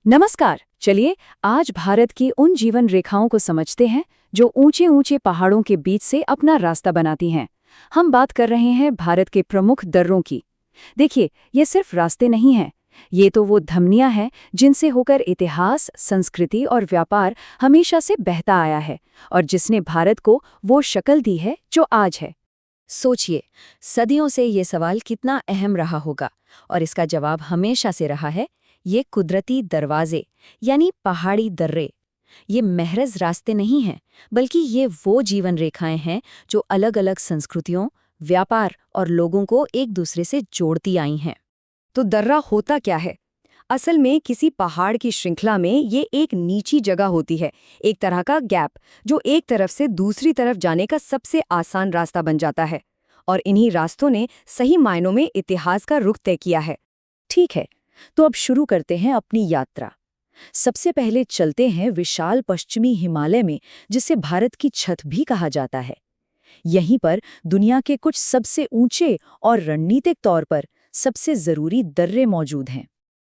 नमस्कार। चलिए आज भारत की उन जीवन रेखाओं को समझते हैं जो ऊंचे ऊंचे पहाड़ों के बीच से अपना रास्ता बनाती हैं। हम बात कर रहे हैं भारत के प्रमुख दर्रों की। देखिए, ये सिर्फ रास्ते नहीं हैं, ये तो वो धमनियां हैं जिनसे होकर इतिहास, संस्कृति और व्यापार हमेशा से बहता आया है और जिसने भारत को वो शक्ल दी है जो आज है। सोचिए, सदियों से ये सवाल कितना अहम रहा होगा और इसका जवाब हमेशा से रहा है ये कुदरती दरवाजे यानी पहाड़ी दर्रे। ये महज रास्ते नहीं हैं, बल्कि ये वो जीवन रेखाएं हैं जो अलग अलग संस्कृतियों, व्यापार और लोगों को एक दूसरे से जोड़ती आई हैं। तो दर्रा होता क्या है? असल में किसी पहाड़ की श्रृंखला में ये एक नीची जगह होती है, एक तरह का गैप जो एक तरफ से दूसरी तरफ जाने का सबसे आसान रास्ता बन जाता है। और इन्हीं रास्तों ने सही मायनों में इतिहास का रुख तय किया है। ठीक है, तो अब शुरू करते हैं अपनी यात्रा। सबसे पहले चलते हैं विशाल पश्चिमी हिमालय में, जिसे भारत की छत भी कहा जाता है। यहीं पर दुनिया के कुछ सबसे ऊंचे और रणनीतिक तौर पर सबसे जरूरी दर्रे मौजूद हैं।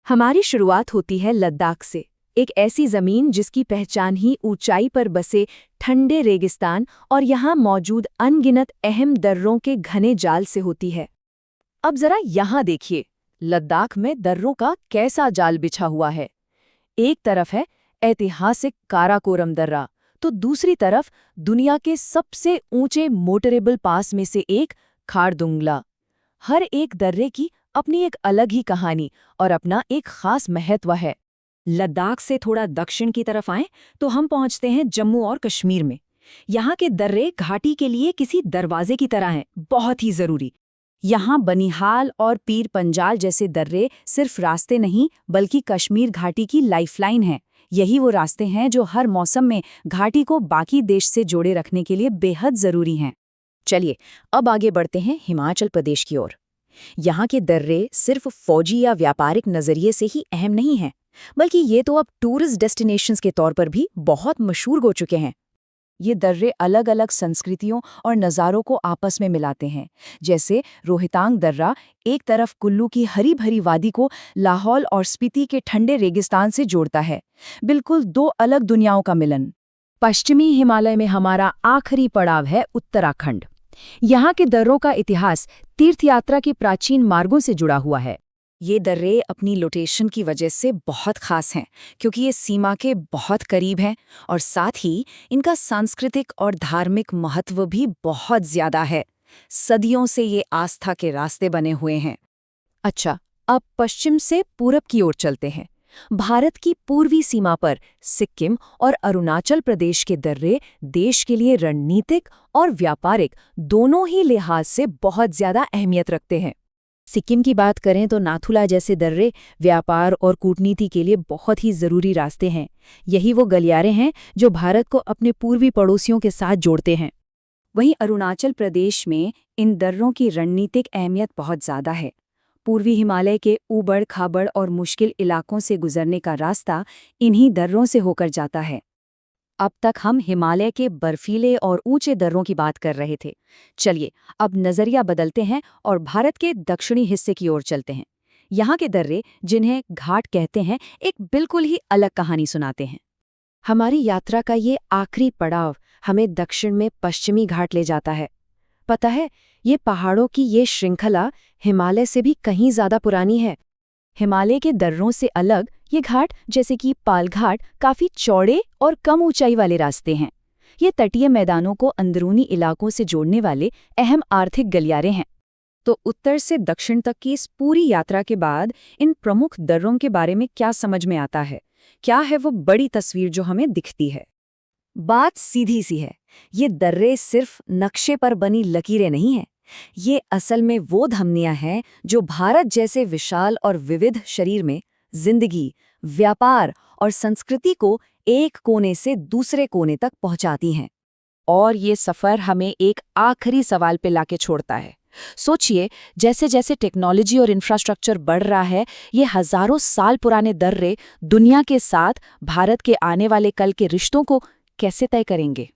हमारी शुरुआत होती है लद्दाख से, एक ऐसी जमीन जिसकी पहचान ही ऊंचाई पर बसे ठंडे रेगिस्तान और यहाँ मौजूद अनगिनत अहम दर्रों के घने जाल से होती है। अब जरा यहाँ देखिए, लद्दाख में दर्रों का कैसा जाल बिछा हुआ है। एक तरफ है ऐतिहासिक काराकोरम दर्रा, तो दूसरी तरफ दुनिया के सबसे ऊंचे मोटरेबल पास में से एक खारदुंगला। हर एक दर्रे की अपनी एक अलग ही कहानी और अपना एक खास महत्व है। लद्दाख से थोड़ा दक्षिण की तरफ आएं तो हम पहुंचते हैं जम्मू और कश्मीर में। यहाँ के दर्रे घाटी के लिए किसी दरवाजे की तरह हैं, बहुत ही जरूरी। यहाँ बनिहाल और पीर पंजाल जैसे दर्रे सिर्फ रास्ते नहीं बल्कि कश्मीर घाटी की लाइफलाइन हैं। यही वो रास्ते हैं जो हर मौसम में घाटी को बाकी देश से जोड़े रखने के लिए बेहद जरूरी हैं। चलिए, अब आगे बढ़ते हैं हिमाचल प्रदेश की ओर। यहाँ के दर्रे सिर्फ फौजी या व्यापारिक नजरिए से ही अहम नहीं हैं, बल्कि ये तो अब टूरिस्ट डेस्टिनेशंस के तौर पर भी बहुत मशहूर हो चुके हैं। ये दर्रे अलग अलग संस्कृतियों और नज़ारों को आपस में मिलाते हैं। जैसे रोहतांग दर्रा एक तरफ कुल्लू की हरी भरी वादी को लाहौल और स्पीति के ठंडे रेगिस्तान से जोड़ता है, बिल्कुल दो अलग दुनियाओं का मिलन। पश्चिमी हिमालय में हमारा आखिरी पड़ाव है उत्तराखंड। यहाँ के दर्रों का इतिहास तीर्थयात्रा के प्राचीन मार्गों से जुड़ा हुआ है। ये दर्रे अपनी लोकेशन की वजह से बहुत खास हैं, क्योंकि ये सीमा के बहुत करीब हैं और साथ ही इनका सांस्कृतिक और धार्मिक महत्व भी बहुत ज़्यादा है। सदियों से ये आस्था के रास्ते बने हुए हैं। अच्छा, अब पश्चिम से पूरब की ओर चलते हैं। भारत की पूर्वी सीमा पर सिक्किम और अरुणाचल प्रदेश के दर्रे देश के लिए रणनीतिक और व्यापारिक दोनों ही लिहाज से बहुत ज़्यादा अहमियत रखते हैं। सिक्किम की बात करें तो नाथुला जैसे दर्रे व्यापार और कूटनीति के लिए बहुत ही ज़रूरी रास्ते हैं। यही वो गलियारे हैं जो भारत को अपने पूर्वी पड़ोसियों के साथ जोड़ते हैं। वहीं अरुणाचल प्रदेश में इन दर्रों की रणनीतिक अहमियत बहुत ज़्यादा है। पूर्वी हिमालय के ऊबड़ खाबड़ और मुश्किल इलाकों से गुजरने का रास्ता इन्हीं दर्रों से होकर जाता है। अब तक हम हिमालय के बर्फीले और ऊंचे दर्रों की बात कर रहे थे। चलिए, अब नज़रिया बदलते हैं और भारत के दक्षिणी हिस्से की ओर चलते हैं। यहाँ के दर्रे, जिन्हें घाट कहते हैं, एक बिल्कुल ही अलग कहानी सुनाते हैं। हमारी यात्रा का ये आखिरी पड़ाव हमें दक्षिण में पश्चिमी घाट ले जाता है। पता है, ये पहाड़ों की ये श्रृंखला हिमालय से भी कहीं ज़्यादा पुरानी है। हिमालय के दर्रों से अलग ये घाट, जैसे कि पाल घाट, काफ़ी चौड़े और कम ऊंचाई वाले रास्ते हैं। ये तटीय मैदानों को अंदरूनी इलाकों से जोड़ने वाले अहम आर्थिक गलियारे हैं। तो उत्तर से दक्षिण तक की इस पूरी यात्रा के बाद इन प्रमुख दर्रों के बारे में क्या समझ में आता है? क्या है वो बड़ी तस्वीर जो हमें दिखती है? बात सीधी सी है, ये दर्रे सिर्फ नक्शे पर बनी लकीरें नहीं हैं। ये असल में वो धमनियां हैं जो भारत जैसे विशाल और विविध शरीर में जिंदगी, व्यापार और संस्कृति को एक कोने से दूसरे कोने तक पहुंचाती हैं। और ये सफ़र हमें एक आखिरी सवाल पे लाके छोड़ता है। सोचिए, जैसे जैसे टेक्नोलॉजी और इंफ्रास्ट्रक्चर बढ़ रहा है, ये हजारों साल पुराने दर्रे दुनिया के साथ भारत के आने वाले कल के रिश्तों को कैसे तय करेंगे?